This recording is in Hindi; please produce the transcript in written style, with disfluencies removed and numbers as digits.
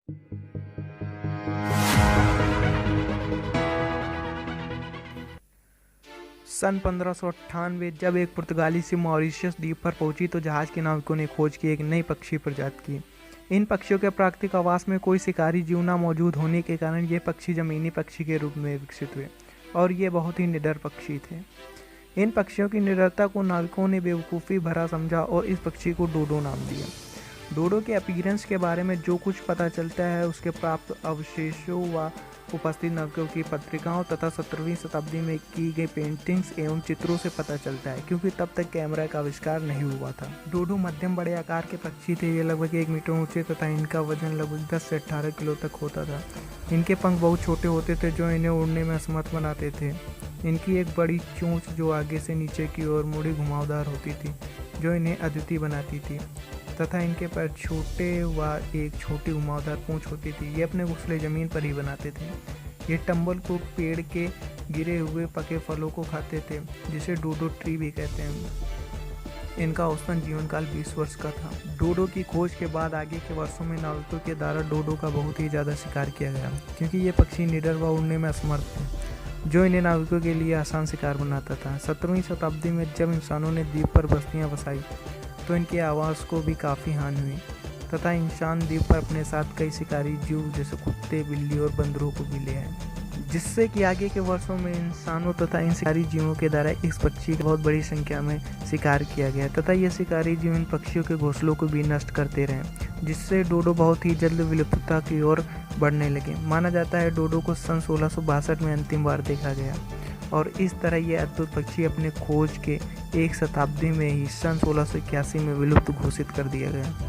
सन 1598 जब एक पुर्तगाली से मॉरिशस द्वीप पर पहुंची तो जहाज के नाविकों ने खोज की एक नई पक्षी प्रजाति की। इन पक्षियों के प्राकृतिक आवास में कोई शिकारी जीव न मौजूद होने के कारण ये पक्षी जमीनी पक्षी के रूप में विकसित हुए और ये बहुत ही निडर पक्षी थे। इन पक्षियों की निडरता को नाविकों ने बेवकूफ़ी भरा समझा और इस पक्षी को डोडो नाम दिया। डोडो के अपीयरेंस के बारे में जो कुछ पता चलता है उसके प्राप्त अवशेषों व उपस्थित नाविकों की पत्रिकाओं तथा 17वीं शताब्दी में की गई पेंटिंग्स एवं चित्रों से पता चलता है, क्योंकि तब तक कैमरा का आविष्कार नहीं हुआ था। डोडो मध्यम बड़े आकार के पक्षी थे। ये लगभग 1 मीटर ऊंचे तथा इनका वजन लगभग 10 से 18 किलो तक होता था। इनके पंख बहुत छोटे होते थे जो इन्हें उड़ने में असमर्थ बनाते थे। इनकी एक बड़ी चोंच जो आगे से नीचे की ओर मुड़ी घुमावदार होती थी जो इन्हें अद्वितीय बनाती थी, तथा इनके पैर छोटे व एक छोटी घुमावदार पूंछ होती थी। ये अपने घोंसले ज़मीन पर ही बनाते थे। ये टम्बल को पेड़ के गिरे हुए पके फलों को खाते थे, जिसे डोडो ट्री भी कहते हैं। इनका औसतन जीवन काल 20 वर्ष का था। डोडो की खोज के बाद आगे के वर्षों में नाविकों के द्वारा डोडो का बहुत ही ज़्यादा शिकार किया गया, क्योंकि ये पक्षी निडर व उड़ने में असमर्थ थे, जो इन्हें नाविकों के लिए आसान शिकार बनाता था। 17वीं शताब्दी में जब इंसानों ने द्वीप पर बस्तियाँ बसाई तो इनके आवास को भी काफ़ी हानि हुई तथा इंसान द्वीप पर अपने साथ कई शिकारी जीव जैसे कुत्ते, बिल्ली और बंदरों को भी ले आए, जिससे कि आगे के वर्षों में इंसानों तथा इन शिकारी जीवों के द्वारा इस पक्षी का बहुत बड़ी संख्या में शिकार किया गया तथा ये शिकारी जीव इन पक्षियों के घोंसलों को भी नष्ट करते रहे, जिससे डोडो बहुत ही जल्द विलुप्तता की ओर बढ़ने लगे। माना जाता है डोडो को सन 1662 में अंतिम बार देखा गया और इस तरह ये अद्भुत पक्षी अपने खोज के 1 शताब्दी में ही सन 1681 में विलुप्त घोषित कर दिया गया।